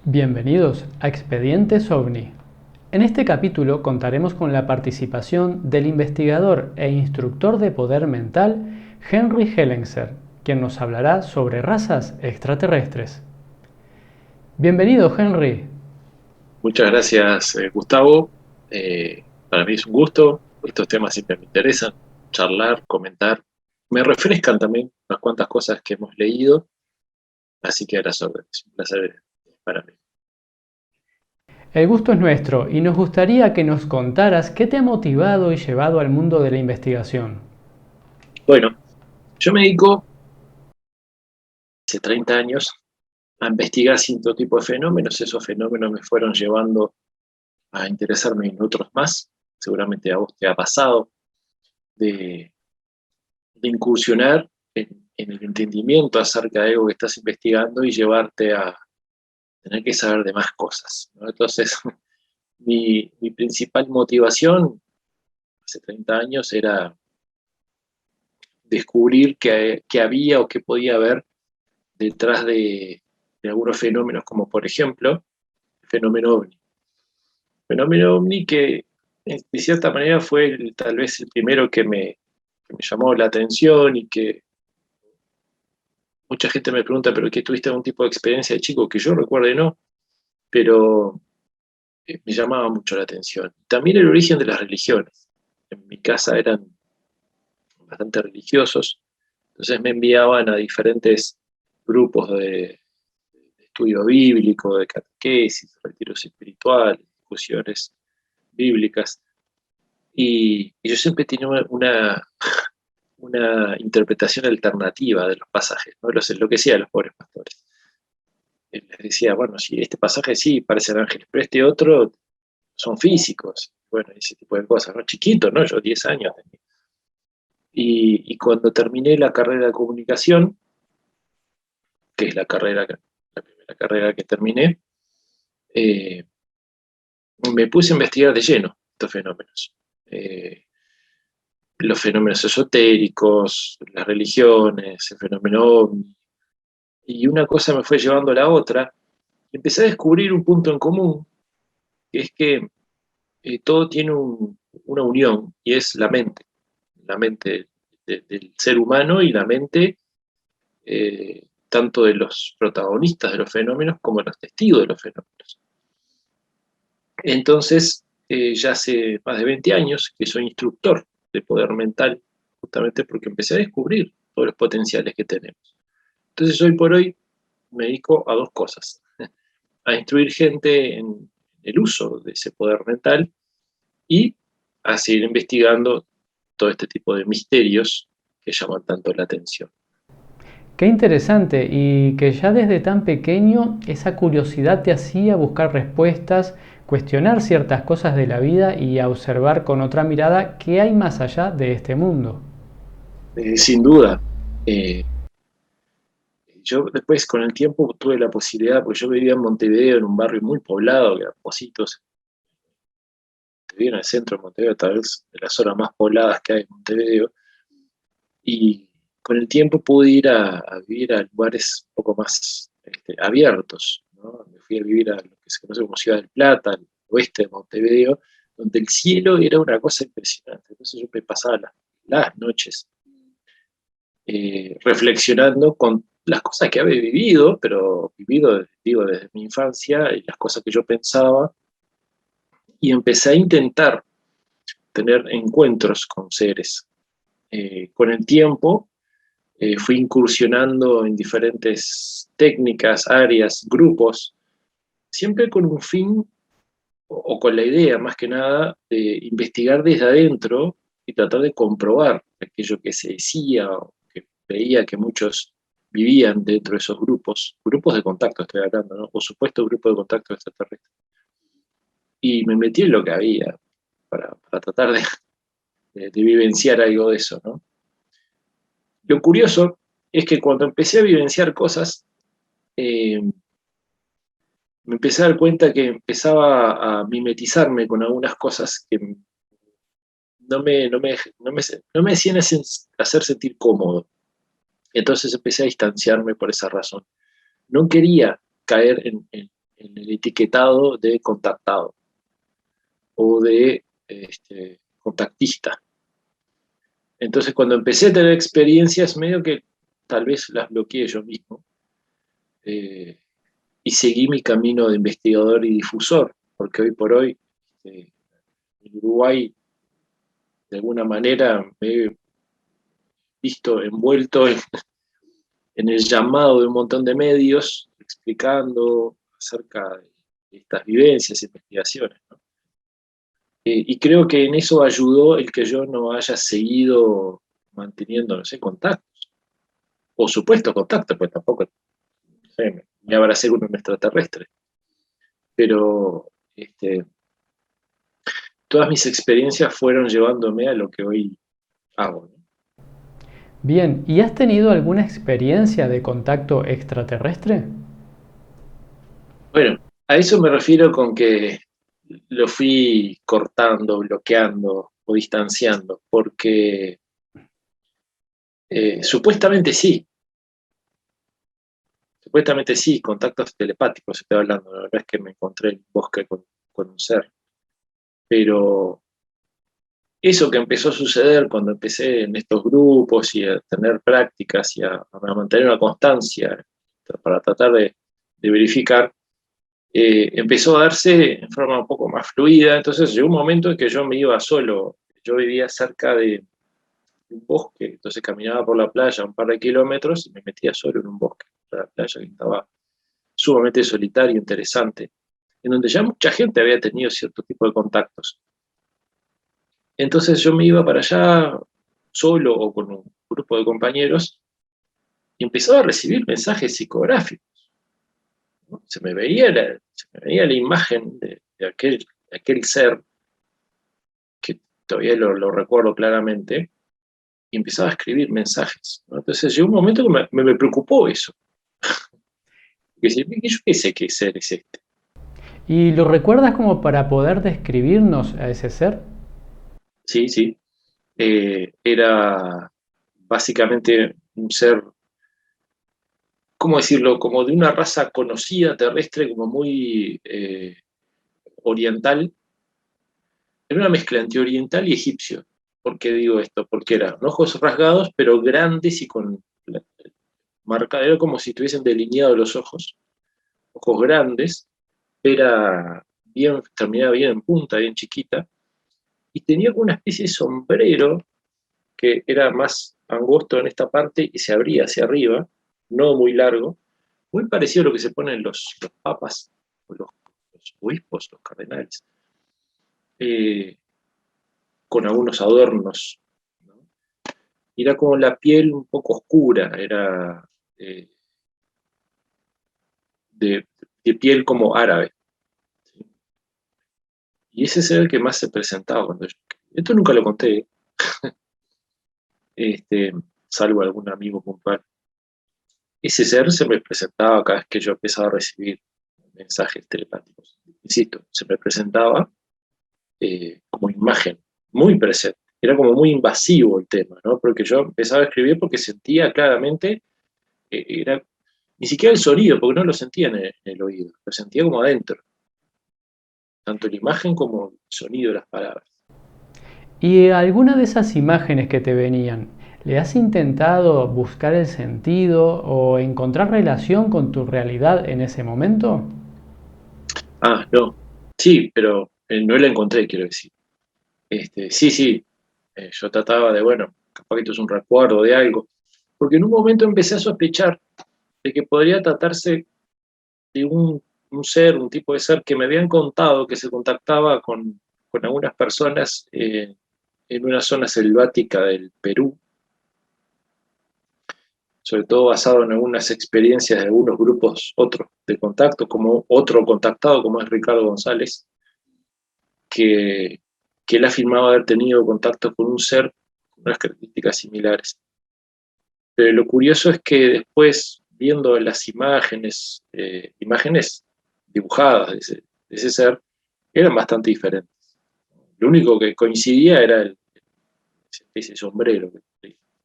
Bienvenidos a Expedientes OVNI. En este capítulo contaremos con la participación del investigador e instructor de poder mental Henry Hellenser, quien nos hablará sobre razas extraterrestres. Bienvenido, Henry. Muchas gracias, Gustavo. Para mí es un gusto. Estos temas siempre me interesan. Charlar, comentar. Me refrescan también unas cuantas cosas que hemos leído. Así que a las órdenes. Un placer para mí. El gusto es nuestro y nos gustaría que nos contaras qué te ha motivado y llevado al mundo de la investigación. Bueno, yo me dedico hace 30 años a investigar cierto tipo de fenómenos. Esos fenómenos me fueron llevando a interesarme en otros más. Seguramente a vos te ha pasado de, de incursionar en el entendimiento acerca de algo que estás investigando y llevarte a tener que saber de más cosas, ¿no? Entonces, mi principal motivación hace 30 años era descubrir qué había o qué podía haber detrás de algunos fenómenos, como por ejemplo el fenómeno OVNI. El fenómeno OVNI que de cierta manera fue tal vez el primero que me llamó la atención y que mucha gente me pregunta, ¿pero qué tuviste algún tipo de experiencia de chico? Que yo recuerde no, pero me llamaba mucho la atención. También el origen de las religiones. En mi casa eran bastante religiosos, entonces me enviaban a diferentes grupos de estudio bíblico, de catequesis, retiros espirituales, discusiones bíblicas, y yo siempre tenía una interpretación alternativa de los pasajes, ¿no? Los enloquecía a los pobres pastores. Les decía, bueno, si este pasaje sí parecen ángeles, pero este otro son físicos, bueno, ese tipo de cosas, ¿no? Chiquito, ¿no? Yo 10 años tenía. Y cuando terminé la carrera de comunicación, que es la primera carrera que terminé, eh, me puse a investigar de lleno estos fenómenos. Eh, los fenómenos esotéricos, las religiones, el fenómeno ovni, y una cosa me fue llevando a la otra, y empecé a descubrir un punto en común, que es que todo tiene una unión, y es la mente del ser humano y la mente tanto de los protagonistas de los fenómenos como de los testigos de los fenómenos. Entonces, ya hace más de 20 años que soy instructor de poder mental, justamente porque empecé a descubrir todos los potenciales que tenemos. Entonces, hoy por hoy me dedico a dos cosas: a instruir gente en el uso de ese poder mental y a seguir investigando todo este tipo de misterios que llaman tanto la atención. Qué interesante y que ya desde tan pequeño esa curiosidad te hacía buscar respuestas, cuestionar ciertas cosas de la vida y a observar con otra mirada qué hay más allá de este mundo. Sin duda, eh, yo después con el tiempo tuve la posibilidad, porque yo vivía en Montevideo, en un barrio muy poblado, que era Positos, vivía en el centro de Montevideo, tal vez de las zonas más pobladas que hay en Montevideo, y con el tiempo pude ir a vivir a lugares un poco más abiertos, ¿no? Me fui a vivir a lo que se conoce como Ciudad del Plata, al oeste de Montevideo, donde el cielo era una cosa impresionante. Entonces yo me pasaba las noches reflexionando con las cosas que había vivido, pero vivido, digo, desde mi infancia, y las cosas que yo pensaba, y empecé a intentar tener encuentros con seres. Con el tiempo fui incursionando en diferentes técnicas, áreas, grupos, siempre con un fin o con la idea, más que nada, de investigar desde adentro y tratar de comprobar aquello que se decía o que veía que muchos vivían dentro de esos grupos de contacto estoy hablando, ¿no? O supuesto grupo de contacto extraterrestre. Y me metí en lo que había para tratar de vivenciar algo de eso, ¿no? Lo curioso es que cuando empecé a vivenciar cosas, eh, me empecé a dar cuenta que empezaba a mimetizarme con algunas cosas que no me hacían hacer sentir cómodo. Entonces empecé a distanciarme por esa razón. No quería caer en el etiquetado de contactado o de contactista. Entonces, cuando empecé a tener experiencias, medio que tal vez las bloqueé yo mismo, y seguí mi camino de investigador y difusor, porque hoy por hoy, en Uruguay, de alguna manera me he visto envuelto en el llamado de un montón de medios, explicando acerca de estas vivencias e investigaciones, ¿no? Y creo que en eso ayudó el que yo no haya seguido manteniendo, no sé, contactos, o supuesto contacto, pues tampoco, no sé, me abracé con un extraterrestre, pero todas mis experiencias fueron llevándome a lo que hoy hago, ¿no? Bien, ¿y has tenido alguna experiencia de contacto extraterrestre? Bueno, a eso me refiero con que lo fui cortando, bloqueando o distanciando, porque supuestamente sí, contactos telepáticos estoy hablando, la verdad es que me encontré en el bosque con un ser, pero eso que empezó a suceder cuando empecé en estos grupos y a tener prácticas y a mantener una constancia para tratar de verificar, empezó a darse en forma un poco más fluida. Entonces llegó un momento en que yo me iba solo. Yo vivía cerca de un bosque, entonces caminaba por la playa un par de kilómetros y me metía solo en un bosque, la playa que estaba sumamente solitario, interesante, en donde ya mucha gente había tenido cierto tipo de contactos. Entonces yo me iba para allá solo o con un grupo de compañeros y empezaba a recibir mensajes psicográficos, ¿no? Se me veía la imagen de aquel ser, que todavía lo recuerdo claramente, y empezaba a escribir mensajes, ¿no? Entonces llegó un momento que me preocupó eso. Que yo qué sé qué ser es este. ¿Y lo recuerdas como para poder describirnos a ese ser? Sí, sí. Era básicamente un ser, ¿cómo decirlo? Como de una raza conocida terrestre, como muy oriental. Era una mezcla entre oriental y egipcio. ¿Por qué digo esto? Porque eran ojos rasgados, pero grandes y con marca, era como si estuviesen delineados los ojos. Ojos grandes, era bien, terminaba bien en punta, bien chiquita, y tenía como una especie de sombrero que era más angosto en esta parte y se abría hacia arriba, no muy largo, muy parecido a lo que se ponen los papas, o los obispos, los cardenales, eh, con algunos adornos, ¿no? Y era como la piel un poco oscura, era eh, de piel como árabe, ¿sí? Y ese es el que más se presentaba cuando yo. Esto nunca lo conté, este, salvo algún amigo puntual. Ese ser se me presentaba cada vez que yo empezaba a recibir mensajes telepáticos. Insisto, se me presentaba como imagen, muy presente. Era como muy invasivo el tema, ¿no? Porque yo empezaba a escribir porque sentía claramente, ni siquiera el sonido, porque no lo sentía en el oído, lo sentía como adentro, tanto la imagen como el sonido de las palabras. ¿Y alguna de esas imágenes que te venían, le has intentado buscar el sentido o encontrar relación con tu realidad en ese momento? Ah, no, sí, pero no la encontré, quiero decir. Sí, sí, yo trataba de, bueno, capaz que esto es un recuerdo de algo, porque en un momento empecé a sospechar de que podría tratarse de un ser, un tipo de ser que me habían contado que se contactaba con algunas personas en una zona selvática del Perú, sobre todo basado en algunas experiencias de algunos grupos, otros de contacto, como otro contactado, como es Ricardo González, que, que él afirmaba haber tenido contacto con un ser con unas características similares. Pero lo curioso es que después, viendo las imágenes dibujadas de ese ser, eran bastante diferentes. Lo único que coincidía era ese sombrero.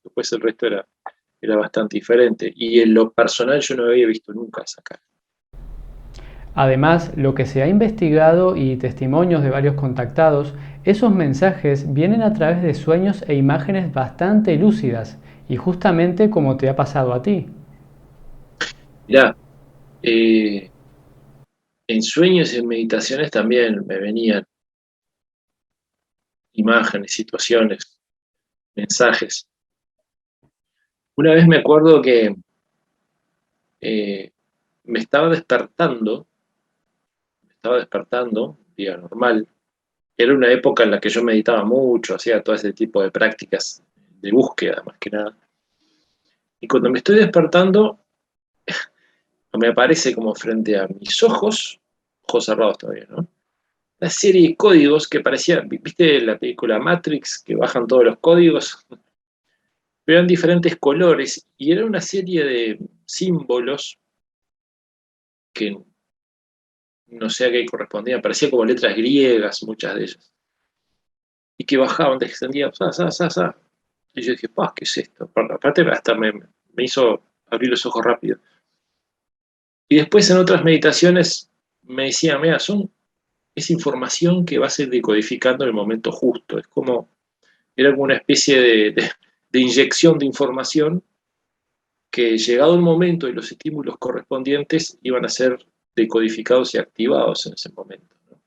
Después el resto era bastante diferente. Y en lo personal yo no había visto nunca esa cara. Además, lo que se ha investigado y testimonios de varios contactados, esos mensajes vienen a través de sueños e imágenes bastante lúcidas, y justamente como te ha pasado a ti. Mirá, eh, en sueños y en meditaciones también me venían imágenes, situaciones, mensajes. Una vez me acuerdo que eh, me estaba despertando, un día normal. Era una época en la que yo meditaba mucho, hacía todo ese tipo de prácticas de búsqueda, más que nada. Y cuando me estoy despertando, me aparece como frente a mis ojos cerrados todavía, ¿no? Una serie de códigos que parecía, ¿viste la película Matrix, que bajan todos los códigos? Pero eran diferentes colores y era una serie de símbolos que no sé a qué correspondían, parecían como letras griegas, muchas de ellas, y que bajaban, descendían, sa. Y yo dije, ¿qué es esto? Aparte, hasta me hizo abrir los ojos rápido. Y después en otras meditaciones me decía, mira, es información que vas a ir decodificando en el momento justo. Era como una especie de inyección de información que llegado el momento y los estímulos correspondientes iban a ser decodificados y activados en ese momento, ¿no?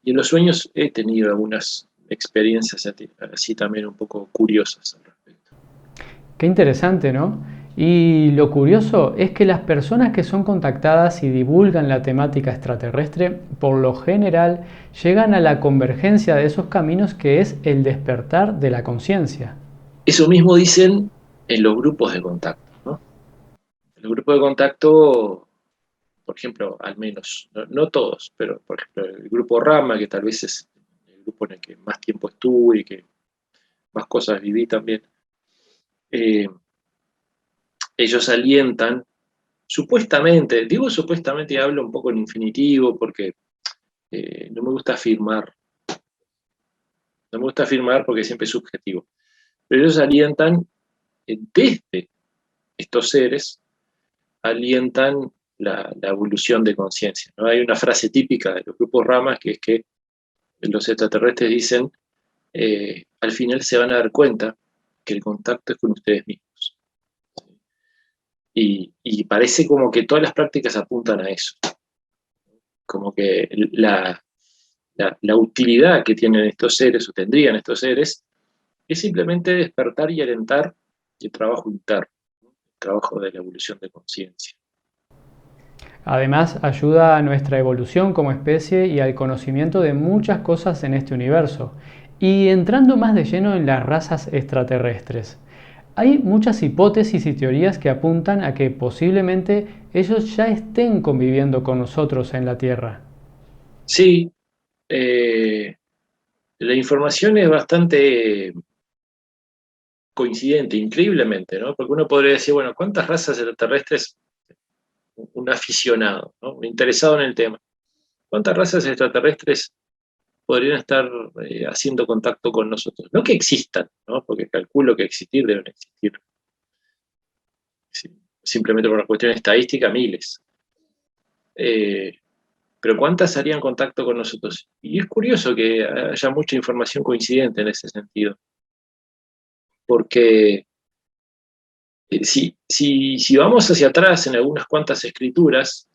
Y en los sueños he tenido algunas experiencias así también un poco curiosas al respecto. Qué interesante, ¿no? Y lo curioso es que las personas que son contactadas y divulgan la temática extraterrestre, por lo general, llegan a la convergencia de esos caminos que es el despertar de la conciencia. Eso mismo dicen en los grupos de contacto, ¿no? En los grupos de contacto, por ejemplo, al menos, no todos, pero por ejemplo el grupo Rama, que tal vez es el grupo en el que más tiempo estuve y que más cosas viví también, eh, ellos alientan, supuestamente, digo supuestamente y hablo un poco en infinitivo porque no me gusta afirmar, no me gusta afirmar porque siempre es subjetivo, pero ellos alientan desde estos seres, alientan la evolución de conciencia, ¿no? Hay una frase típica de los grupos ramas que es que los extraterrestres dicen, al final se van a dar cuenta que el contacto es con ustedes mismos. Y parece como que todas las prácticas apuntan a eso, como que la utilidad que tienen estos seres o tendrían estos seres es simplemente despertar y alentar el trabajo interno, ¿no? El trabajo de la evolución de conciencia. Además, ayuda a nuestra evolución como especie y al conocimiento de muchas cosas en este universo. Y entrando más de lleno en las razas extraterrestres, hay muchas hipótesis y teorías que apuntan a que posiblemente ellos ya estén conviviendo con nosotros en la Tierra. Sí, la información es bastante coincidente, increíblemente, ¿no? Porque uno podría decir, bueno, ¿cuántas razas extraterrestres? Un aficionado, ¿no? Un interesado en el tema. ¿Cuántas razas extraterrestres podrían estar haciendo contacto con nosotros? No que existan, ¿no? Porque calculo que existir deben existir. Sí, simplemente por una cuestión estadística, miles. Eh, pero ¿cuántas harían contacto con nosotros? Y es curioso que haya mucha información coincidente en ese sentido, porque si vamos hacia atrás en algunas cuantas escrituras,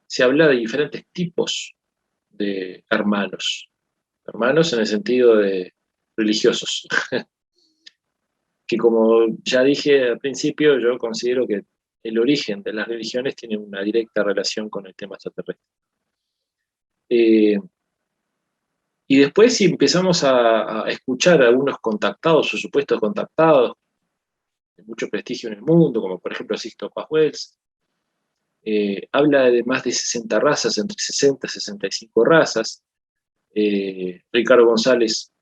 se habla de diferentes tipos de hermanos. Hermanos en el sentido de religiosos, que como ya dije al principio, yo considero que el origen de las religiones tiene una directa relación con el tema extraterrestre. Eh, y después si empezamos a escuchar a algunos contactados o supuestos contactados de mucho prestigio en el mundo, como por ejemplo Sixto Paz Wells, habla de más de 60 razas, entre 60 y 65 razas. Ricardo González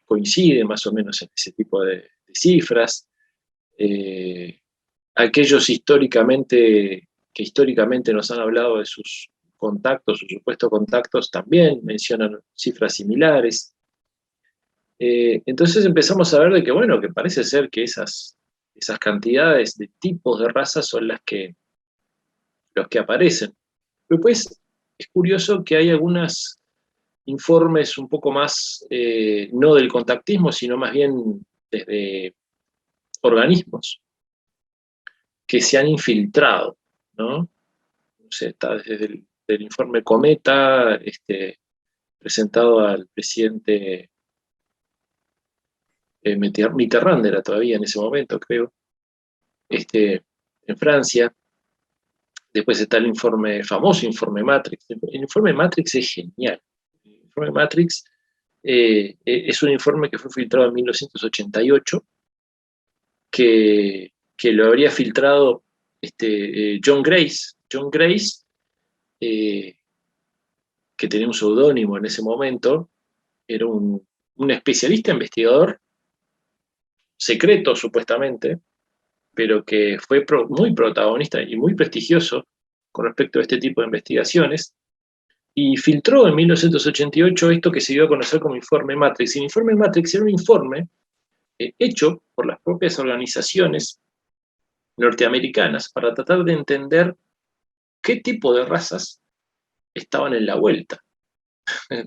coincide más o menos en ese tipo de cifras. Eh, aquellos que históricamente nos han hablado de sus contactos, sus supuestos contactos, también mencionan cifras similares. Entonces empezamos a ver de que, bueno, que parece ser que esas cantidades de tipos de razas son los que aparecen. Después es curioso que hay algunos informes un poco más, no del contactismo, sino más bien desde organismos que se han infiltrado, ¿no? O sea, está desde el informe Cometa, presentado al presidente Mitterrand, era todavía en ese momento, creo, en Francia. Después está el famoso informe Matrix. El informe Matrix es genial. El informe Matrix es un informe que fue filtrado en 1988, que lo habría filtrado John Grace. John Grace, eh, que tenía un seudónimo en ese momento, era un especialista investigador, secreto supuestamente, pero que fue muy protagonista y muy prestigioso con respecto a este tipo de investigaciones, y filtró en 1988 esto que se dio a conocer como Informe Matrix. El Informe Matrix era un informe hecho por las propias organizaciones norteamericanas para tratar de entender qué tipo de razas estaban en la vuelta,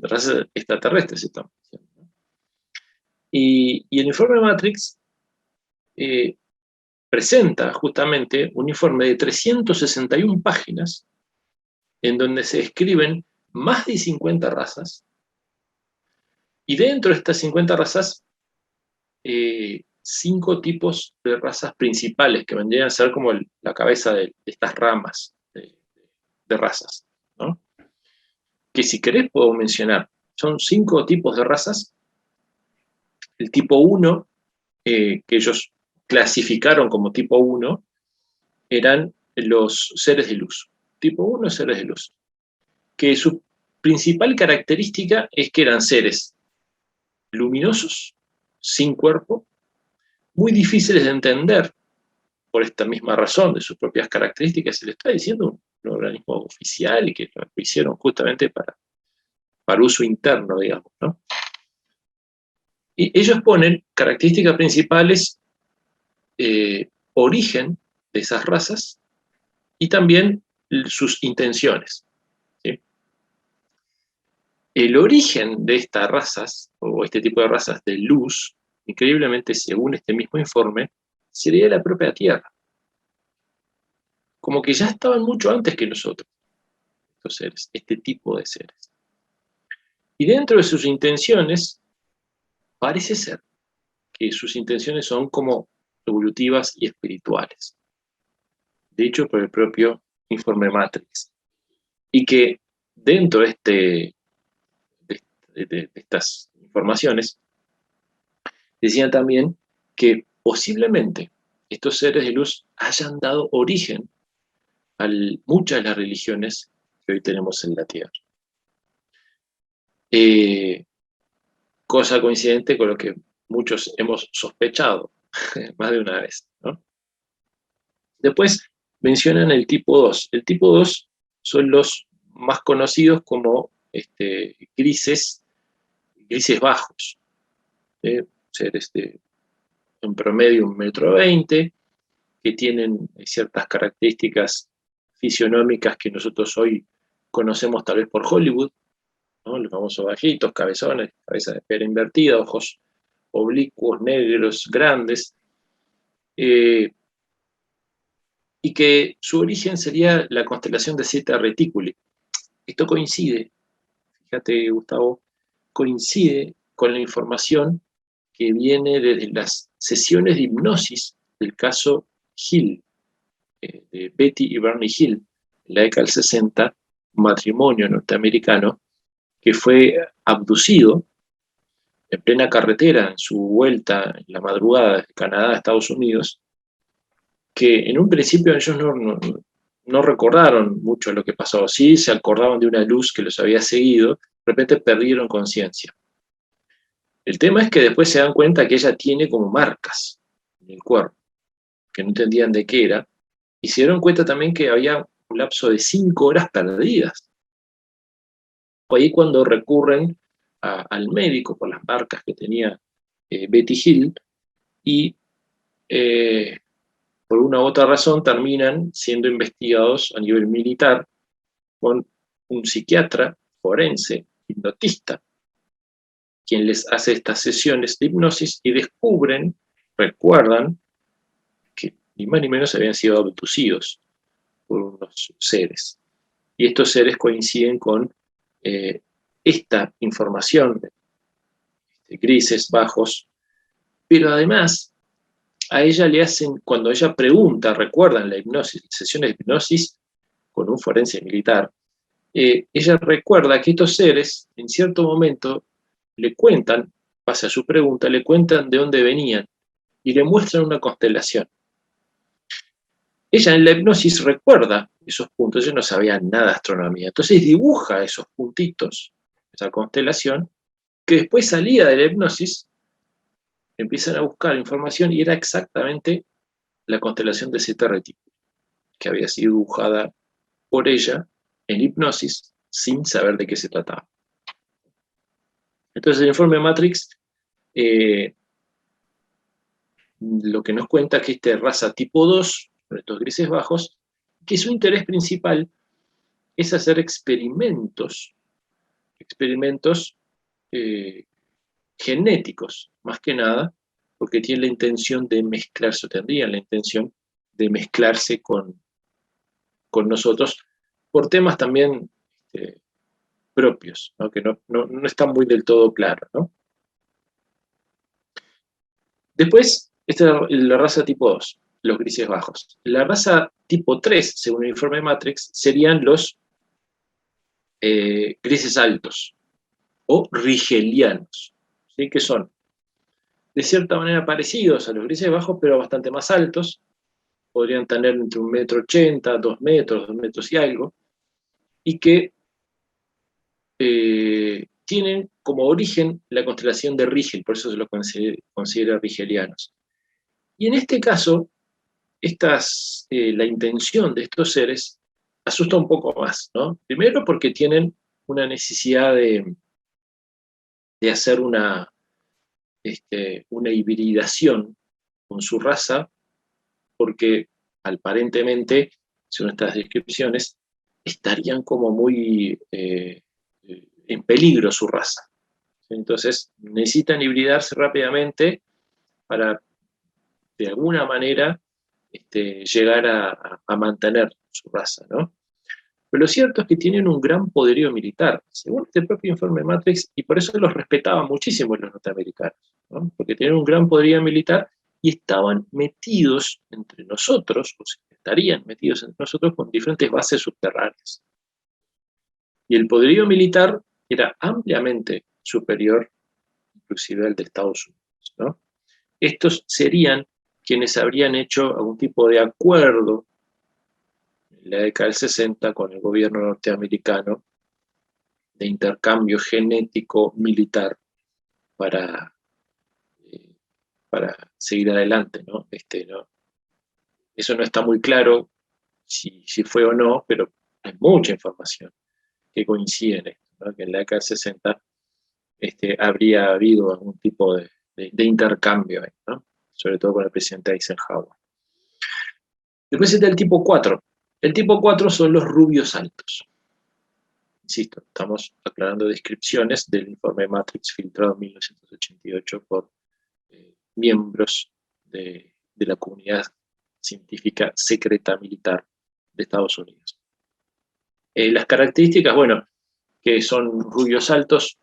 razas extraterrestres estamos diciendo. Y el Informe Matrix eh, presenta justamente un informe de 361 páginas en donde se describen más de 50 razas, y dentro de estas 50 razas, 5 tipos de razas principales que vendrían a ser como la cabeza de estas ramas de razas, ¿no? Que si querés puedo mencionar. Son 5 tipos de razas. El tipo 1, que ellos clasificaron como tipo 1, eran los seres de luz. Tipo 1, seres de luz. Que su principal característica es que eran seres luminosos, sin cuerpo, muy difíciles de entender por esta misma razón de sus propias características. Se le está diciendo un organismo oficial y que lo hicieron justamente para uso interno, digamos, ¿no? Y ellos ponen características principales, origen de esas razas y también sus intenciones, ¿sí? El origen de estas razas, o este tipo de razas de luz, increíblemente, según este mismo informe, sería la propia Tierra. Como que ya estaban mucho antes que nosotros, estos seres, este tipo de seres. Y dentro de sus intenciones, parece ser que sus intenciones son como evolutivas y espirituales, dicho por el propio informe Matrix. Y que dentro de estas informaciones, decían también que posiblemente estos seres de luz hayan dado origen a muchas de las religiones que hoy tenemos en la Tierra. Cosa coincidente con lo que muchos hemos sospechado más de una vez, ¿no? Después mencionan el tipo 2. El tipo 2 son los más conocidos como grises bajos, seres en promedio 1,20 m, que tienen ciertas características fisionómicas que nosotros hoy conocemos tal vez por Hollywood, ¿no? Los famosos bajitos, cabezones, cabeza de pera invertida, ojos oblicuos, negros, grandes, y que su origen sería la constelación de Zeta Reticuli. Esto coincide, fíjate Gustavo, coincide con la información que viene desde las sesiones de hipnosis del caso Hill, de Betty y Bernie Hill, en la década del 60, un matrimonio norteamericano que fue abducido en plena carretera en su vuelta en la madrugada de Canadá a Estados Unidos, que en un principio ellos no recordaron mucho lo que pasó. Sí se acordaban de una luz que los había seguido, de repente perdieron conciencia. El tema es que después se dan cuenta que ella tiene como marcas en el cuerpo, que no entendían de qué era, y se dieron cuenta también que había un lapso de 5 horas perdidas. Fue ahí cuando recurren al médico por las marcas que tenía Betty Hill, y por una u otra razón terminan siendo investigados a nivel militar con un psiquiatra forense, hipnotista, quien les hace estas sesiones de hipnosis y recuerdan que ni más ni menos habían sido abducidos por unos seres. Y estos seres coinciden con esta información de grises bajos, pero además a ella le hacen, cuando ella pregunta, recuerdan la hipnosis, sesiones de hipnosis con un forense militar, ella recuerda que estos seres en cierto momento le cuentan, pase a su pregunta, le cuentan de dónde venían y le muestran una constelación. Ella en la hipnosis recuerda esos puntos, ella no sabía nada de astronomía, entonces dibuja esos puntitos, esa constelación, que después salía de la hipnosis, empiezan a buscar información y era exactamente la constelación de Zeta Reticuli, que había sido dibujada por ella en hipnosis sin saber de qué se trataba. Entonces el informe Matrix lo que nos cuenta es que esta raza tipo 2, estos grises bajos, que su interés principal es hacer experimentos genéticos, más que nada, porque tienen la intención de mezclarse, o tendrían la intención de mezclarse con nosotros, por temas también propios, ¿no? Que no están muy del todo claros, ¿no? Después, esta es la raza tipo 2, los grises bajos. La raza tipo 3, según el informe Matrix, serían los grises altos o rigelianos, ¿sí? Que son de cierta manera parecidos a los grises bajos, pero bastante más altos. Podrían tener entre 1,80 m, 2 metros, 2 metros y algo, y que tienen como origen la constelación de Rigel, por eso se los considera rigelianos. Y en este caso, la intención de estos seres asusta un poco más, ¿no? Primero porque tienen una necesidad de hacer una hibridación con su raza, porque aparentemente, según estas descripciones, estarían como muy en peligro su raza. Entonces necesitan hibridarse rápidamente para, de alguna manera, llegar a mantener su raza, ¿no? Pero lo cierto es que tienen un gran poderío militar, según este propio informe Matrix, y por eso los respetaban muchísimo los norteamericanos, ¿no? Porque tienen un gran poderío militar y estaban metidos entre nosotros, o estarían metidos entre nosotros con diferentes bases subterráneas. Y el poderío militar era ampliamente superior, inclusive al de Estados Unidos, ¿no? Estos serían quienes habrían hecho algún tipo de acuerdo en la década del 60 con el gobierno norteamericano de intercambio genético militar para, para seguir adelante, ¿no? ¿No? Eso no está muy claro si fue o no, pero hay mucha información que coincide en esto, ¿no? Que en la década del 60 habría habido algún tipo de intercambio ahí, ¿no? Sobre todo con el presidente Eisenhower. Después está el tipo 4. El tipo 4 son los rubios altos. Insisto, estamos aclarando descripciones del informe Matrix filtrado en 1988 por miembros de la comunidad científica secreta militar de Estados Unidos. Las características, bueno, que son rubios altos,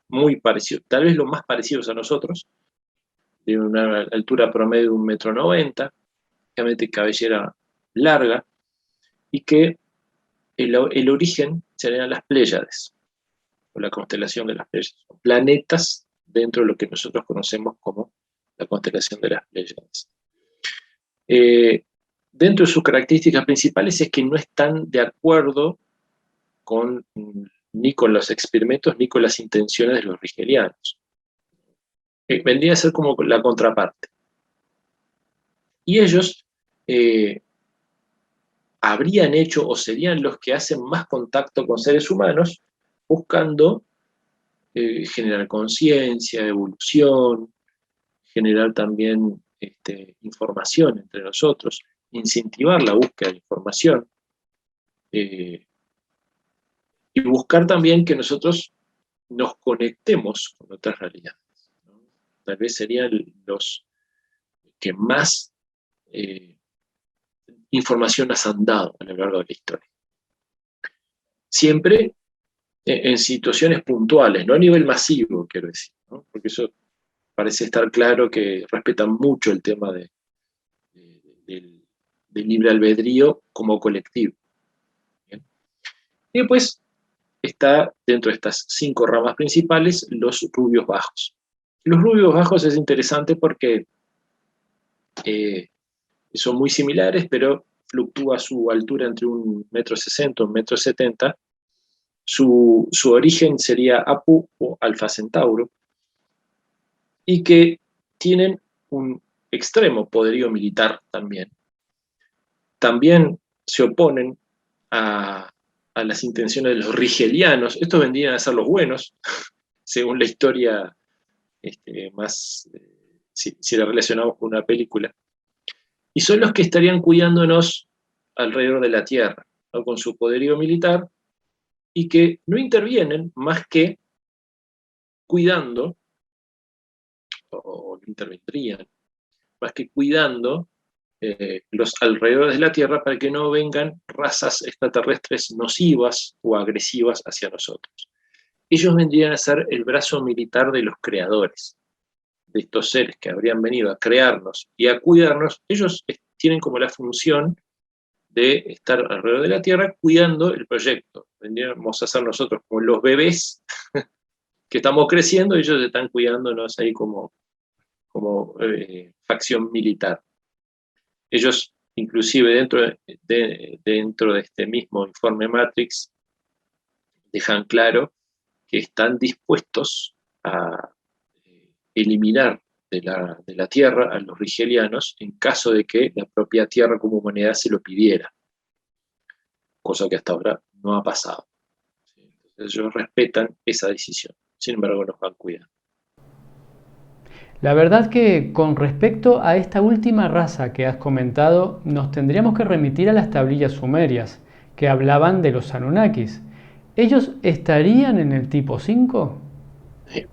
muy parecidos, tal vez los más parecidos a nosotros, de una altura promedio de 1,90 m, obviamente cabellera larga, y que el origen serían las Pléyades, o la constelación de las Pléyades, planetas dentro de lo que nosotros conocemos como la constelación de las Pléyades. Dentro de sus características principales es que no están de acuerdo ni con los experimentos ni con las intenciones de los rigelianos. Vendría a ser como la contraparte. Y ellos habrían hecho o serían los que hacen más contacto con seres humanos buscando generar conciencia, evolución, generar también información entre nosotros, incentivar la búsqueda de información, y buscar también que nosotros nos conectemos con otras realidades, ¿no? Tal vez serían los que más información nos han dado a lo largo de la historia. Siempre en situaciones puntuales, no a nivel masivo, quiero decir, ¿no? Porque eso parece estar claro que respetan mucho el tema del, del libre albedrío como colectivo. ¿Bien? Y después está, dentro de estas 5 ramas principales, los rubios bajos. Los rubios bajos es interesante porque son muy similares, pero fluctúa su altura entre 1,60 m, 1,70 m. Su origen sería Apu o Alfa Centauro, y que tienen un extremo poderío militar también. También se oponen a las intenciones de los rigelianos. Estos vendrían a ser los buenos, según la historia más, si la relacionamos con una película. Y son los que estarían cuidándonos alrededor de la Tierra, ¿no? Con su poderío militar, y que no intervienen más que cuidando, o no intervendrían, más que cuidando los alrededores de la Tierra para que no vengan razas extraterrestres nocivas o agresivas hacia nosotros. Ellos vendrían a ser el brazo militar de los creadores, de estos seres que habrían venido a crearnos y a cuidarnos. Ellos tienen como la función de estar alrededor de la Tierra cuidando el proyecto. Vendríamos a ser nosotros como los bebés que estamos creciendo, y ellos están cuidándonos ahí como facción militar. Ellos, inclusive dentro de este mismo informe Matrix, dejan claro que están dispuestos a eliminar de la Tierra a los rigelianos en caso de que la propia Tierra como humanidad se lo pidiera, cosa que hasta ahora no ha pasado. Entonces ellos respetan esa decisión, sin embargo nos van cuidando. La verdad que con respecto a esta última raza que has comentado, nos tendríamos que remitir a las tablillas sumerias, que hablaban de los Anunnakis. ¿Ellos estarían en el tipo 5?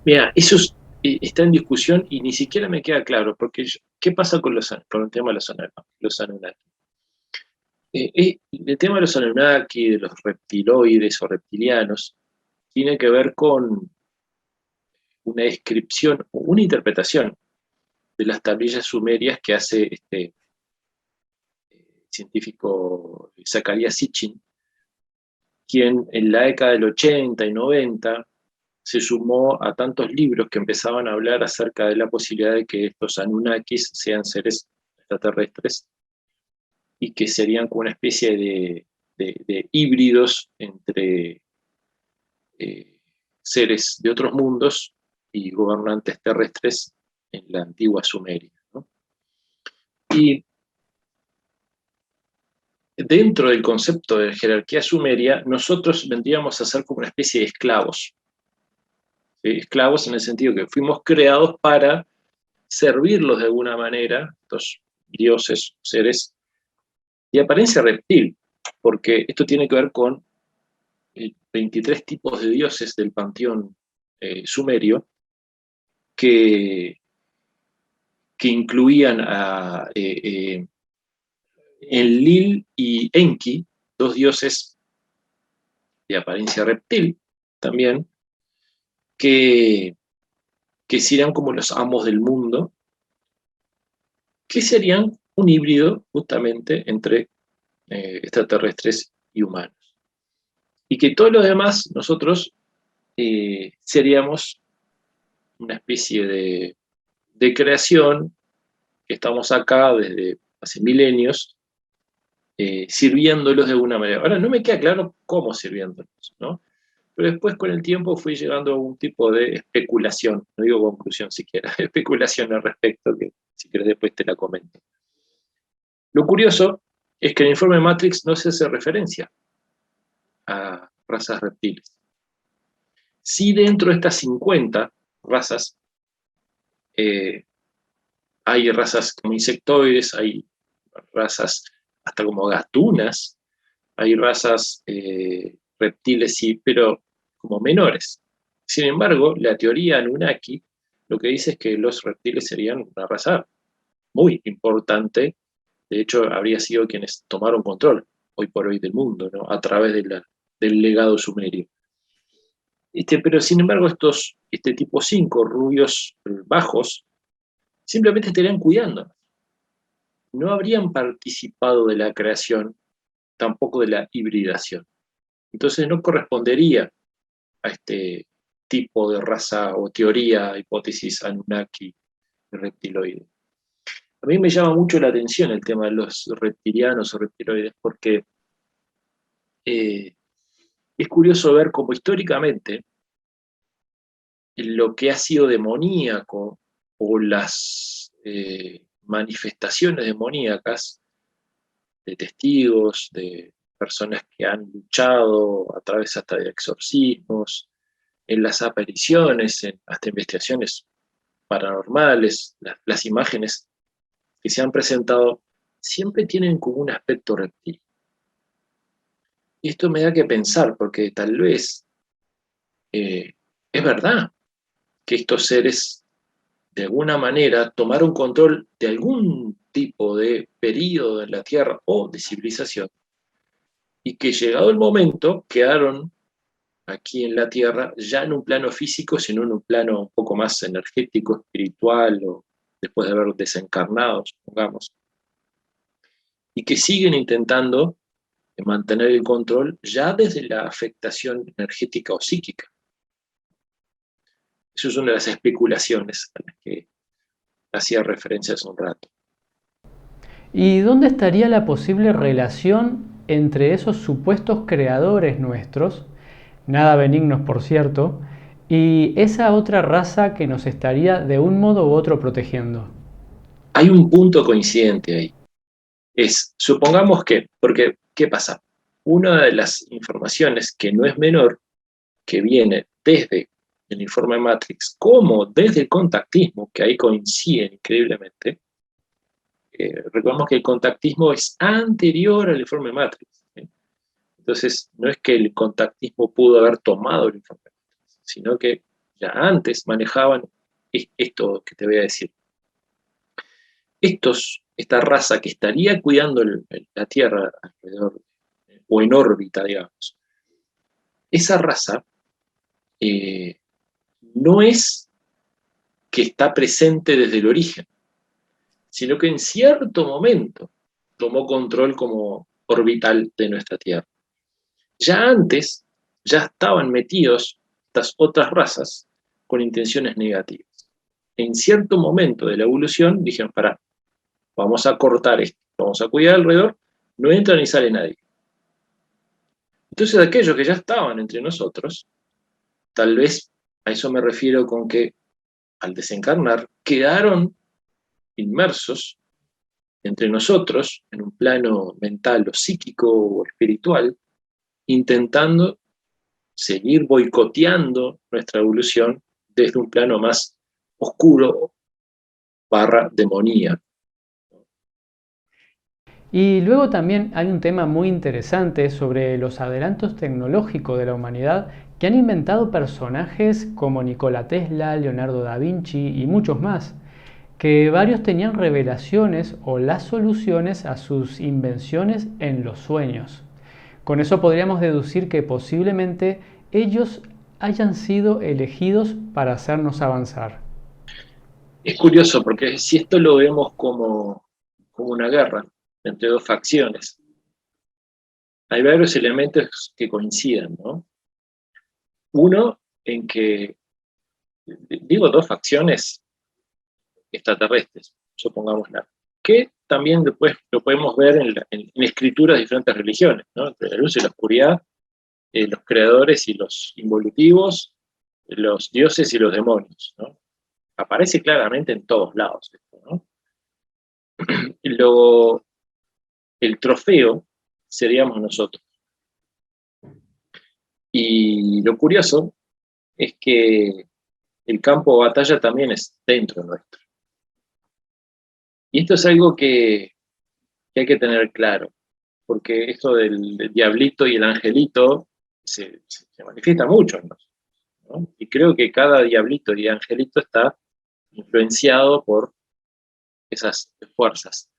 Mira, eso está en discusión y ni siquiera me queda claro, porque ¿qué pasa con el tema de los Anunnaki? El tema de los Anunnaki, de los reptiloides o reptilianos, tiene que ver con una descripción o una interpretación de las tablillas sumerias que hace este científico Zecharia Sitchin, quien en la década del 80 y 90 se sumó a tantos libros que empezaban a hablar acerca de la posibilidad de que estos Anunnakis sean seres extraterrestres y que serían como una especie de híbridos entre seres de otros mundos y gobernantes terrestres en la antigua Sumeria, ¿no? Y dentro del concepto de jerarquía sumeria, nosotros vendríamos a ser como una especie de esclavos. Esclavos en el sentido que fuimos creados para servirlos de alguna manera, estos dioses, seres de apariencia reptil, porque esto tiene que ver con 23 tipos de dioses del panteón sumerio que incluían a Enlil y Enki, 2 dioses de apariencia reptil también, que serían como los amos del mundo, que serían un híbrido justamente entre extraterrestres y humanos. Y que todos los demás, nosotros seríamos una especie de creación, que estamos acá desde hace milenios, sirviéndolos de alguna manera. Ahora, no me queda claro cómo sirviéndolos, ¿no? Pero después con el tiempo fui llegando a un tipo de especulación, no digo conclusión siquiera, especulación al respecto, que si quieres después te la comento. Lo curioso es que en el informe Matrix no se hace referencia a razas reptiles. Sí, dentro de estas 50 razas, hay razas como insectoides, hay razas hasta como gatunas, hay razas reptiles sí, pero como menores. Sin embargo, la teoría Anunnaki lo que dice es que los reptiles serían una raza muy importante. De hecho, habría sido quienes tomaron control hoy por hoy del mundo, ¿no? A través del legado sumerio. Pero sin embargo, este tipo 5 rubios bajos, simplemente estarían cuidando. No habrían participado de la creación, tampoco de la hibridación. Entonces no correspondería a este tipo de raza o teoría, hipótesis Anunnaki reptiloide. A mí me llama mucho la atención el tema de los reptilianos o reptiloides, porque es curioso ver cómo históricamente lo que ha sido demoníaco o las manifestaciones demoníacas de testigos, de personas que han luchado a través hasta de exorcismos, en las apariciones, hasta investigaciones paranormales, las imágenes que se han presentado, siempre tienen como un aspecto reptil. Y esto me da que pensar, porque tal vez es verdad que estos seres de alguna manera tomaron control de algún tipo de periodo en la Tierra o de civilización, y que llegado el momento quedaron aquí en la Tierra ya en un plano físico, sino en un plano un poco más energético, espiritual, o después de haber desencarnado, supongamos, y que siguen intentando mantener el control ya desde la afectación energética o psíquica. Eso es una de las especulaciones a las que hacía referencia hace un rato. ¿Y dónde estaría la posible relación entre esos supuestos creadores nuestros, nada benignos por cierto, y esa otra raza que nos estaría de un modo u otro protegiendo? Hay un punto coincidente ahí. Supongamos que, porque, ¿qué pasa? Una de las informaciones que no es menor, que viene desde el informe Matrix, como desde el contactismo, que ahí coinciden increíblemente. Recordemos que el contactismo es anterior al informe Matrix. Entonces, no es que el contactismo pudo haber tomado el informe Matrix, sino que ya antes manejaban esto que te voy a decir. Esta raza que estaría cuidando la Tierra alrededor, o en órbita, digamos, esa raza no es que está presente desde el origen, sino que en cierto momento tomó control como orbital de nuestra Tierra. Ya antes, ya estaban metidos estas otras razas con intenciones negativas. En cierto momento de la evolución dijeron, pará, vamos a cortar esto, vamos a cuidar alrededor, no entra ni sale nadie. Entonces aquellos que ya estaban entre nosotros, tal vez a eso me refiero con que al desencarnar quedaron inmersos entre nosotros en un plano mental o psíquico o espiritual, intentando seguir boicoteando nuestra evolución desde un plano más oscuro / demoníaco. Y luego también hay un tema muy interesante sobre los adelantos tecnológicos de la humanidad que han inventado personajes como Nikola Tesla, Leonardo da Vinci y muchos más, que varios tenían revelaciones o las soluciones a sus invenciones en los sueños. Con eso podríamos deducir que posiblemente ellos hayan sido elegidos para hacernos avanzar. Es curioso porque si esto lo vemos como una guerra entre dos facciones, hay varios elementos que coinciden, ¿no? Uno, en que, digo dos facciones extraterrestres, supongámosla, que también después lo podemos ver en escrituras de diferentes religiones, ¿no? Entre la luz y la oscuridad, los creadores y los involutivos, los dioses y los demonios, ¿no? Aparece claramente en todos lados esto, ¿no? El trofeo seríamos nosotros. Y lo curioso es que el campo de batalla también es dentro nuestro. Y esto es algo que hay que tener claro, porque esto del diablito y el angelito se manifiesta mucho en nosotros, ¿no? Y creo que cada diablito y angelito está influenciado por esas fuerzas.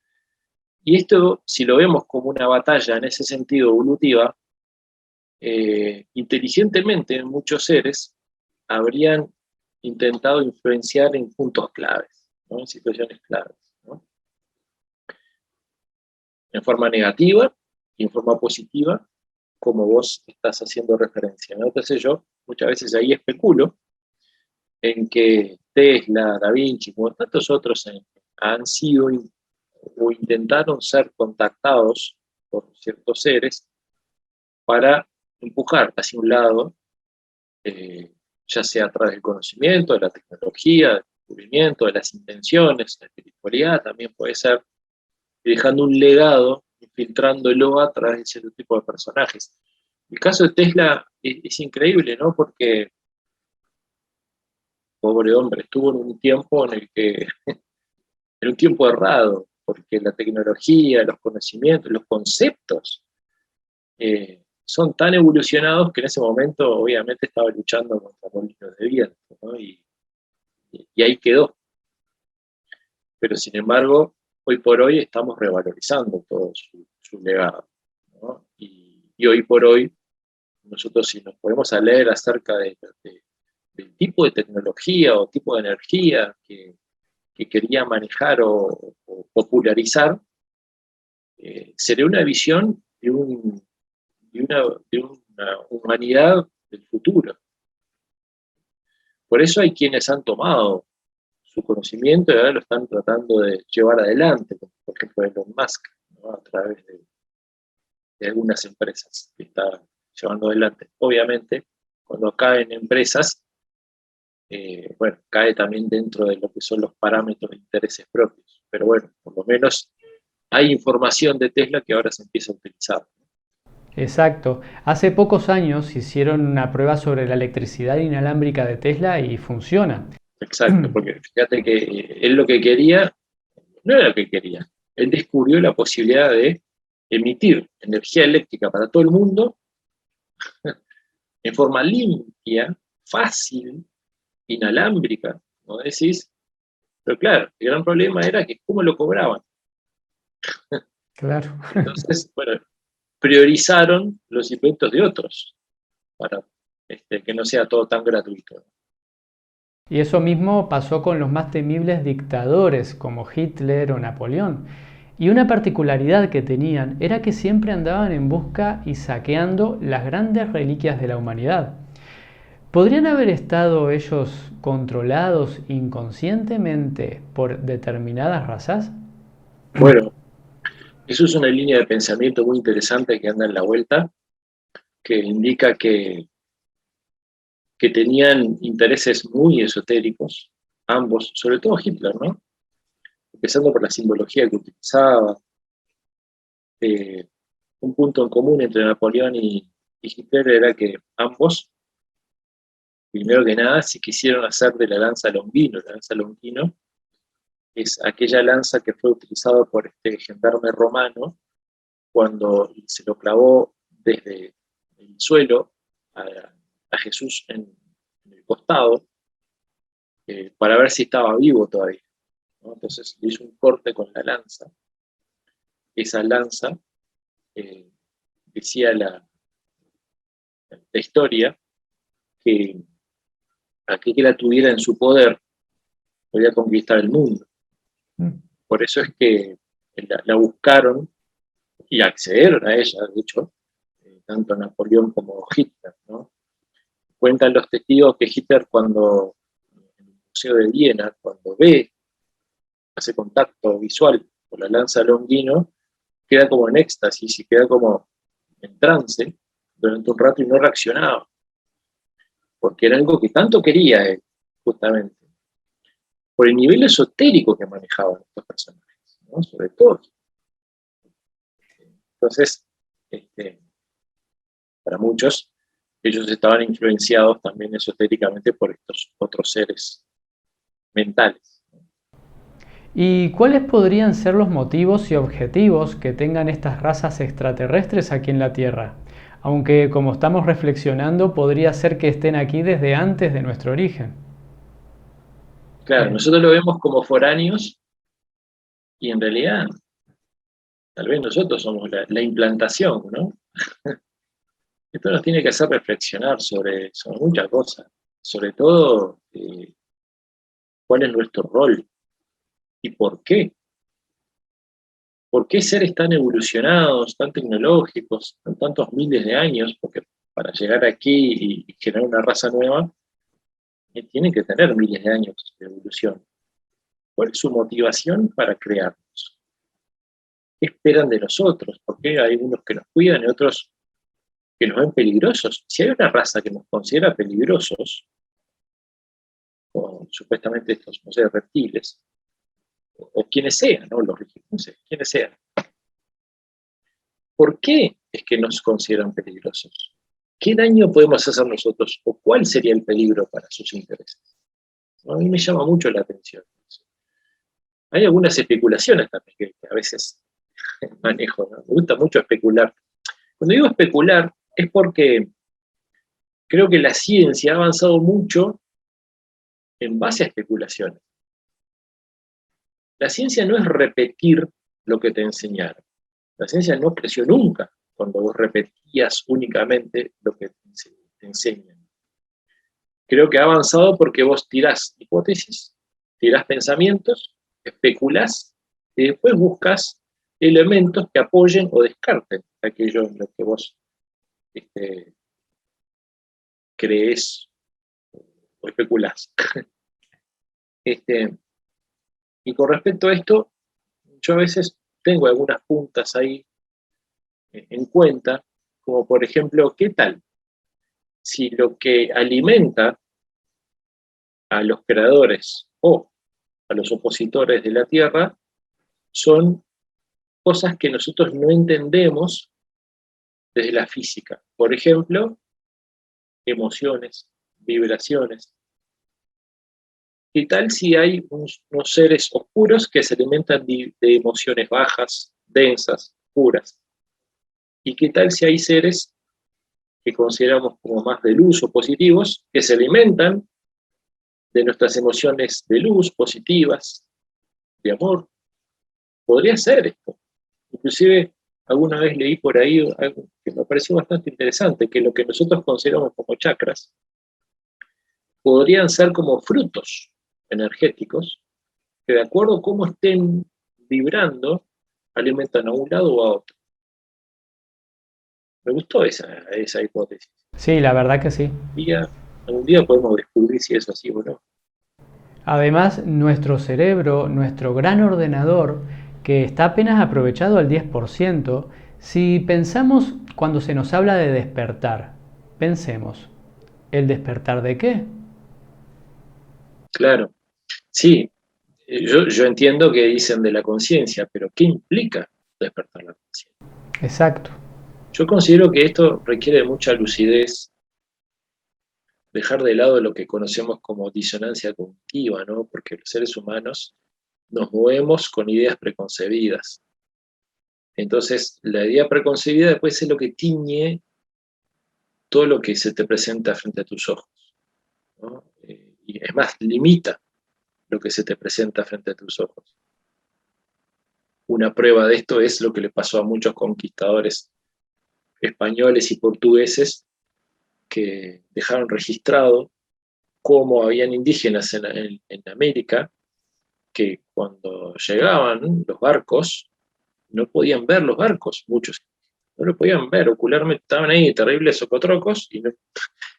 Y esto, si lo vemos como una batalla en ese sentido evolutiva, inteligentemente muchos seres habrían intentado influenciar en puntos claves, ¿no? En situaciones claves, ¿no? En forma negativa y en forma positiva, como vos estás haciendo referencia, ¿no? Entonces yo muchas veces ahí especulo en que Tesla, Da Vinci, como tantos otros han sido o intentaron ser contactados por ciertos seres para empujar hacia un lado, ya sea a través del conocimiento, de la tecnología, del descubrimiento, de las intenciones, la espiritualidad también puede ser, y dejando un legado, infiltrándolo a través de cierto tipo de personajes. El caso de Tesla es increíble, ¿no? Porque, pobre hombre, estuvo en un tiempo en el que, en un tiempo errado, porque la tecnología, los conocimientos, los conceptos, son tan evolucionados que en ese momento obviamente estaba luchando contra molinos de viento, ¿no? Y ahí quedó. Pero sin embargo, hoy por hoy estamos revalorizando todo su legado, ¿no? Y hoy por hoy, nosotros si nos podemos a leer acerca del tipo de tecnología o tipo de energía que quería manejar o popularizar, sería una visión de una humanidad del futuro. Por eso hay quienes han tomado su conocimiento y ahora lo están tratando de llevar adelante, como por ejemplo Elon Musk, ¿no? A través de algunas empresas que está llevando adelante. Obviamente, cuando caen empresas, bueno, cae también dentro de lo que son los parámetros de intereses propios. Pero bueno, por lo menos hay información de Tesla que ahora se empieza a utilizar. Exacto. Hace pocos años hicieron una prueba sobre la electricidad inalámbrica de Tesla y funciona. Exacto, porque fíjate que él lo que quería, no era lo que quería, él descubrió la posibilidad de emitir energía eléctrica para todo el mundo en forma limpia, fácil, inalámbrica, ¿no decís? Pero claro, el gran problema era que cómo lo cobraban. Claro. Entonces, bueno, priorizaron los inventos de otros para que no sea todo tan gratuito. Y eso mismo pasó con los más temibles dictadores como Hitler o Napoleón. Y una particularidad que tenían era que siempre andaban en busca y saqueando las grandes reliquias de la humanidad. ¿Podrían haber estado ellos controlados inconscientemente por determinadas razas? Bueno, eso es una línea de pensamiento muy interesante que anda en la vuelta, que indica que tenían intereses muy esotéricos, ambos, sobre todo Hitler, ¿no? Empezando por la simbología que utilizaba. eh, un punto en común entre Napoleón y Hitler era que ambos, primero que nada, se quisieron hacer de la lanza Longino. La lanza Longino es aquella lanza que fue utilizada por este gendarme romano cuando se lo clavó desde el suelo a, a Jesús en el costado, para ver si estaba vivo todavía, ¿no? Entonces le hizo un corte con la lanza. Esa lanza, decía la historia, que aquel que la tuviera en su poder podía conquistar el mundo. Por eso es que la buscaron y accedieron a ella, de hecho, tanto Napoleón como Hitler, ¿no? Cuentan los testigos que Hitler, cuando en el Museo de Viena, cuando hace contacto visual con la lanza Longino, queda como en éxtasis y queda como en trance durante un rato y no reaccionaba, porque era algo que tanto quería él, justamente, por el nivel esotérico que manejaban estos personajes, ¿no? Sobre todo. Entonces, para muchos, ellos estaban influenciados también esotéricamente por estos otros seres mentales. ¿Y cuáles podrían ser los motivos y objetivos que tengan estas razas extraterrestres aquí en la Tierra? aunque como estamos reflexionando, podría ser que estén aquí desde antes de nuestro origen. Claro, nosotros lo vemos como foráneos y en realidad tal vez nosotros somos la implantación, ¿no? Esto nos tiene que hacer reflexionar sobre muchas cosas, sobre todo cuál es nuestro rol y por qué. ¿Por qué seres tan evolucionados, tan tecnológicos, con tantos miles de años? Porque para llegar aquí y generar una raza nueva, tienen que tener miles de años de evolución. ¿Cuál es su motivación para crearnos? ¿Qué esperan de nosotros? ¿Por qué hay unos que nos cuidan y otros que nos ven peligrosos? Si hay una raza que nos considera peligrosos, o supuestamente estos, no sé, reptiles, o quienes sean, ¿no? Los no sé, quienes sean. ¿Por qué es que nos consideran peligrosos? ¿Qué daño podemos hacer nosotros? ¿O cuál sería el peligro para sus intereses? A mí me llama mucho la atención eso. Hay algunas especulaciones también que a veces manejo, ¿no? Me gusta mucho especular. Cuando digo especular es porque creo que la ciencia ha avanzado mucho en base a especulaciones. La ciencia no es repetir lo que te enseñaron. La ciencia no creció nunca cuando vos repetías únicamente lo que te enseñan. Creo que ha avanzado porque vos tirás hipótesis, tirás pensamientos, especulás y después buscas elementos que apoyen o descarten aquello en lo que vos crees o especulás. Y con respecto a esto, yo a veces tengo algunas puntas ahí en cuenta, como por ejemplo, ¿qué tal si lo que alimenta a los creadores o a los opositores de la Tierra son cosas que nosotros no entendemos desde la física? Por ejemplo, emociones, vibraciones. ¿Qué tal si hay unos seres oscuros que se alimentan de emociones bajas, densas, puras? ¿Y qué tal si hay seres que consideramos como más de luz o positivos, que se alimentan de nuestras emociones de luz, positivas, de amor? Podría ser esto. Inclusive, alguna vez leí por ahí algo que me pareció bastante interesante, que lo que nosotros consideramos como chakras podrían ser como frutos energéticos que, de acuerdo a cómo estén vibrando, alimentan a un lado o a otro. Me gustó esa hipótesis. Sí, la verdad que sí. Algún día podemos descubrir si es así o no. Además, nuestro cerebro, nuestro gran ordenador, que está apenas aprovechado al 10%, si pensamos cuando se nos habla de despertar, pensemos, ¿el despertar de qué? Claro, sí, yo entiendo que dicen de la conciencia, pero ¿qué implica despertar la conciencia? Exacto. Yo considero que esto requiere de mucha lucidez, dejar de lado lo que conocemos como disonancia cognitiva, ¿no? Porque los seres humanos nos movemos con ideas preconcebidas. Entonces, la idea preconcebida después es lo que tiñe todo lo que se te presenta frente a tus ojos, ¿no? Y es más, limita lo que se te presenta frente a tus ojos. Una prueba de esto es lo que le pasó a muchos conquistadores españoles y portugueses que dejaron registrado cómo habían indígenas en América que cuando llegaban los barcos no podían ver los barcos, muchos no lo podían ver, ocularmente estaban ahí terribles socotrocos y no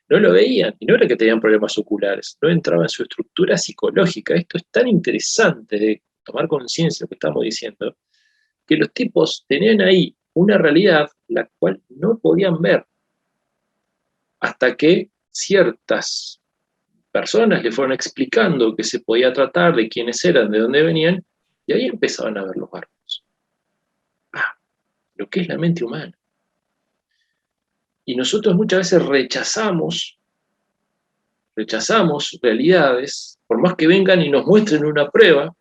lo veían, y no era que tenían problemas oculares, no entraba en su estructura psicológica. Esto es tan interesante de tomar conciencia de lo que estamos diciendo, que los tipos tenían ahí una realidad la cual no podían ver, hasta que ciertas personas le fueron explicando que se podía tratar, de quiénes eran, de dónde venían, y ahí empezaban a ver los barcos. Lo que es la mente humana. Y nosotros muchas veces rechazamos realidades, por más que vengan y nos muestren una prueba,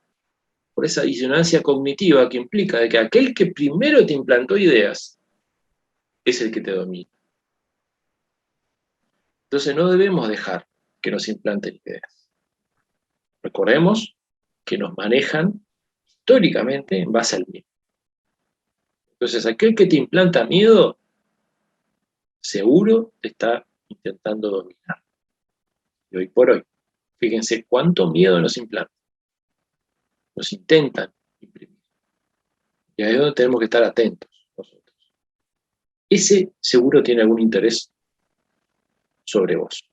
por esa disonancia cognitiva que implica de que aquel que primero te implantó ideas es el que te domina. Entonces no debemos dejar que nos implanten ideas. Recordemos que nos manejan históricamente en base al miedo. Entonces aquel que te implanta miedo, seguro te está intentando dominar. Y hoy por hoy, fíjense cuánto miedo nos implantan, nos intentan imprimir. Y ahí es donde tenemos que estar atentos nosotros. Ese seguro tiene algún interés sobre vos.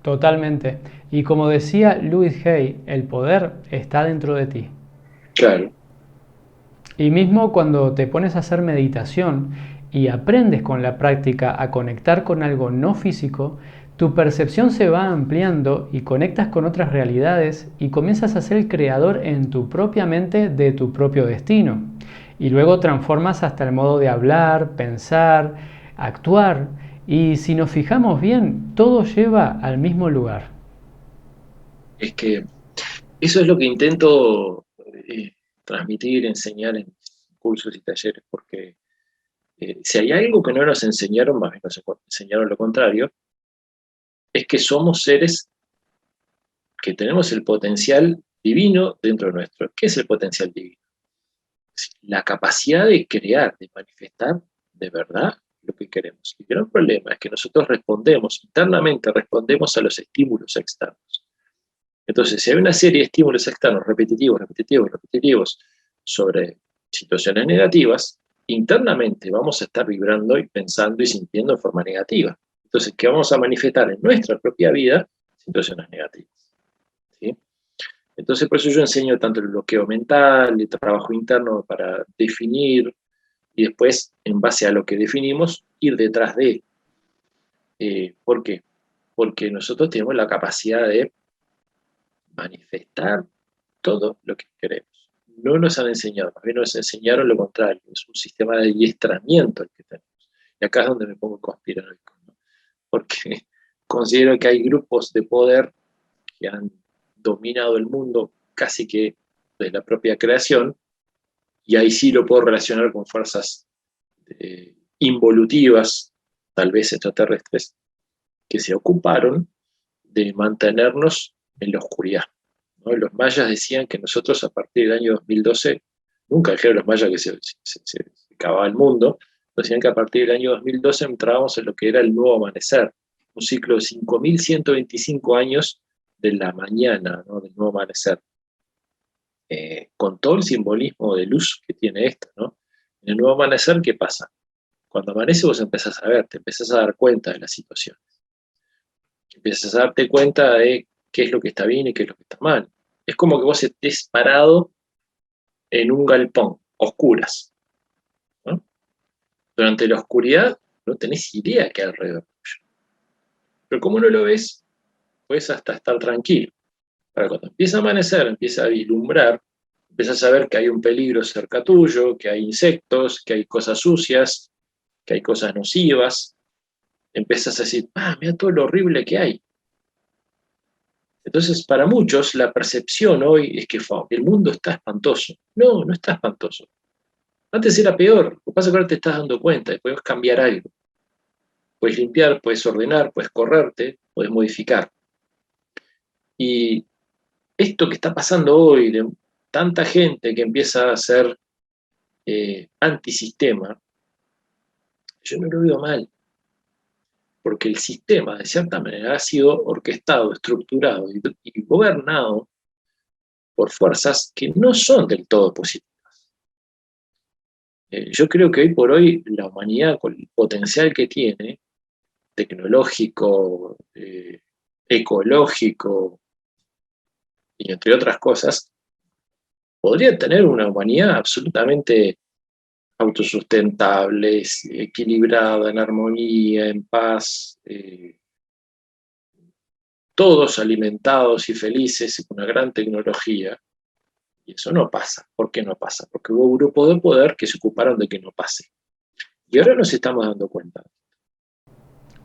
Totalmente. Y como decía Louis Hay, el poder está dentro de ti. Claro. Y mismo cuando te pones a hacer meditación y aprendes con la práctica a conectar con algo no físico, tu percepción se va ampliando y conectas con otras realidades y comienzas a ser el creador en tu propia mente de tu propio destino. Y luego transformas hasta el modo de hablar, pensar, actuar. Y si nos fijamos bien, todo lleva al mismo lugar. Es que eso es lo que intento transmitir, enseñar en cursos y talleres, porque si hay algo que no nos enseñaron, más bien nos enseñaron lo contrario, es que somos seres que tenemos el potencial divino dentro de nuestro. ¿Qué es el potencial divino? Es la capacidad de crear, de manifestar de verdad lo que queremos. El gran problema es que nosotros internamente respondemos a los estímulos externos. Entonces, si hay una serie de estímulos externos repetitivos, repetitivos, repetitivos sobre situaciones negativas, internamente vamos a estar vibrando y pensando y sintiendo de forma negativa. Entonces, ¿qué vamos a manifestar en nuestra propia vida? Situaciones negativas. ¿Sí? Entonces, por eso yo enseño tanto el bloqueo mental, el trabajo interno para definir y después, en base a lo que definimos, ir detrás de. ¿Por qué? Porque nosotros tenemos la capacidad de manifestar todo lo que queremos. No nos han enseñado, más bien nos enseñaron lo contrario, es un sistema de adiestramiento el que tenemos. Y acá es donde me pongo conspiranoico, ¿no? Porque considero que hay grupos de poder que han dominado el mundo casi que desde la propia creación, y ahí sí lo puedo relacionar con fuerzas involutivas, tal vez extraterrestres, que se ocuparon de mantenernos en la oscuridad, ¿no? Los mayas decían que nosotros a partir del año 2012, nunca dijeron los mayas que se acababa el mundo, decían que a partir del año 2012 entrábamos en lo que era el nuevo amanecer, un ciclo de 5.125 años de la mañana, ¿no? Del nuevo amanecer, con todo el simbolismo de luz que tiene esto, ¿no? En el nuevo amanecer, ¿qué pasa? Cuando amanece vos empezás a ver, te empezás a dar cuenta de la situación, empiezas a darte cuenta de qué es lo que está bien y qué es lo que está mal. Es como que vos estés parado en un galpón, oscuras, ¿no? Durante la oscuridad no tenés idea qué hay alrededor tuyo. Pero como no lo ves, puedes hasta estar tranquilo. Para cuando empieza a amanecer, empieza a vislumbrar, empiezas a ver que hay un peligro cerca tuyo, que hay insectos, que hay cosas sucias, que hay cosas nocivas. Empiezas a decir, mira todo lo horrible que hay. Entonces, para muchos, la percepción hoy es que el mundo está espantoso. No, no está espantoso. Antes era peor. Lo que pasa es que ahora te estás dando cuenta y puedes cambiar algo. Puedes limpiar, puedes ordenar, puedes correrte, puedes modificar. Y esto que está pasando hoy, de tanta gente que empieza a ser antisistema, yo no lo veo mal. Porque el sistema, de cierta manera, ha sido orquestado, estructurado y gobernado por fuerzas que no son del todo positivas. Yo creo que hoy por hoy la humanidad, con el potencial que tiene, tecnológico, ecológico, y entre otras cosas, podría tener una humanidad absolutamente autosustentable, equilibrada, en armonía, en paz, todos alimentados y felices con una gran tecnología. Y eso no pasa. ¿Por qué no pasa? Porque hubo grupos de poder que se ocuparon de que no pase. Y ahora nos estamos dando cuenta.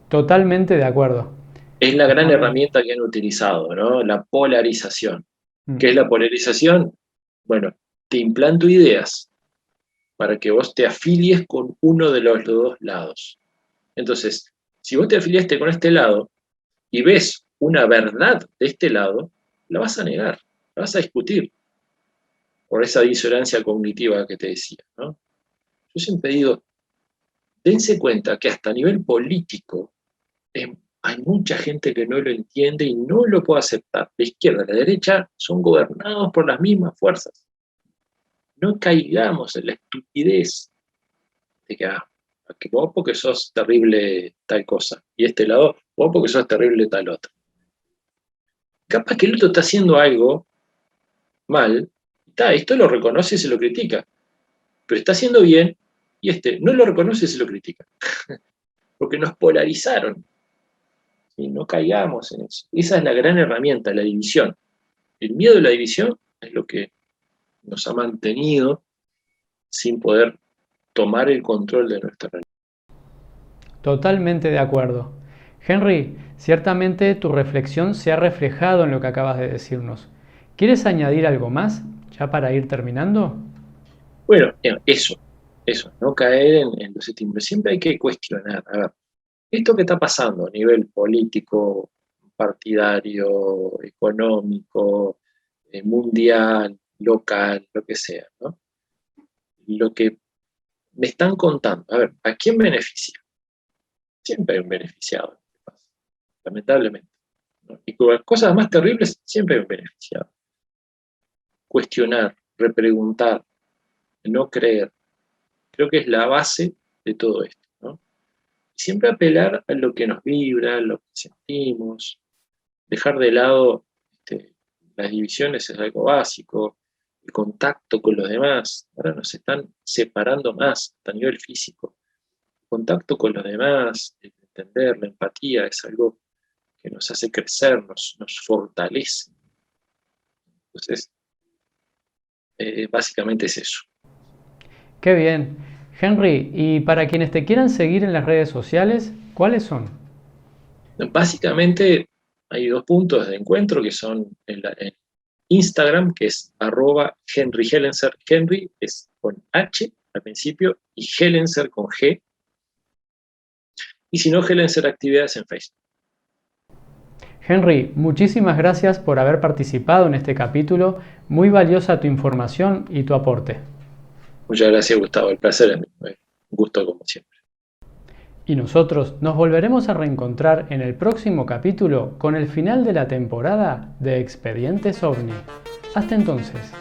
Totalmente de acuerdo. Es la gran Estamos... herramienta que han utilizado, ¿no? La polarización. ¿Qué es Mm. la polarización? Bueno, te implanto ideas para que vos te afilies con uno de los dos lados. Entonces, Si vos te afiliaste con este lado y ves una verdad de este lado, la vas a negar, la vas a discutir por esa disonancia cognitiva que te decía, ¿no? Yo siempre digo, dense cuenta que hasta a nivel político hay mucha gente que no lo entiende y no lo puede aceptar. La izquierda y la derecha son gobernados por las mismas fuerzas. No caigamos en la estupidez de que vos porque sos terrible tal cosa, y este lado, vos porque sos terrible tal otra. Capaz que el otro está haciendo algo mal, esto lo reconoce y se lo critica, pero está haciendo bien, y este no lo reconoce y se lo critica. Porque nos polarizaron. Y no caigamos en eso. Esa es la gran herramienta, la división. El miedo a la división es lo que nos ha mantenido sin poder tomar el control de nuestra realidad. Totalmente de acuerdo. Henry, ciertamente tu reflexión se ha reflejado en lo que acabas de decirnos. ¿Quieres añadir algo más, ya para ir terminando? Bueno, eso, no caer en los estímulos. Siempre hay que cuestionar, a ver, esto que está pasando a nivel político, partidario, económico, mundial, local, lo que sea, ¿no? Lo que me están contando, a ver, ¿a quién beneficia? Siempre hay un beneficiado, lamentablemente, ¿no? Y con las cosas más terribles siempre hay un beneficiado. Cuestionar, repreguntar, no creer, creo que es la base de todo esto, ¿no? Siempre apelar a lo que nos vibra, a lo que sentimos, dejar de lado las divisiones es algo básico, el contacto con los demás. Ahora nos están separando más a nivel físico. El contacto con los demás, el entender, la empatía, es algo que nos hace crecer, nos fortalece. Entonces, básicamente es eso. Qué bien. Henry, y para quienes te quieran seguir en las redes sociales, ¿cuáles son? Básicamente hay dos puntos de encuentro que son en Instagram, que es @Henry Hellenser. Henry es con H al principio y Hellenser con G. Y si no, Hellenser Actividades en Facebook. Henry, muchísimas gracias por haber participado en este capítulo. Muy valiosa tu información y tu aporte. Muchas gracias, Gustavo. El placer es mío. Un gusto como siempre. Y nosotros nos volveremos a reencontrar en el próximo capítulo con el final de la temporada de Expedientes OVNI. Hasta entonces.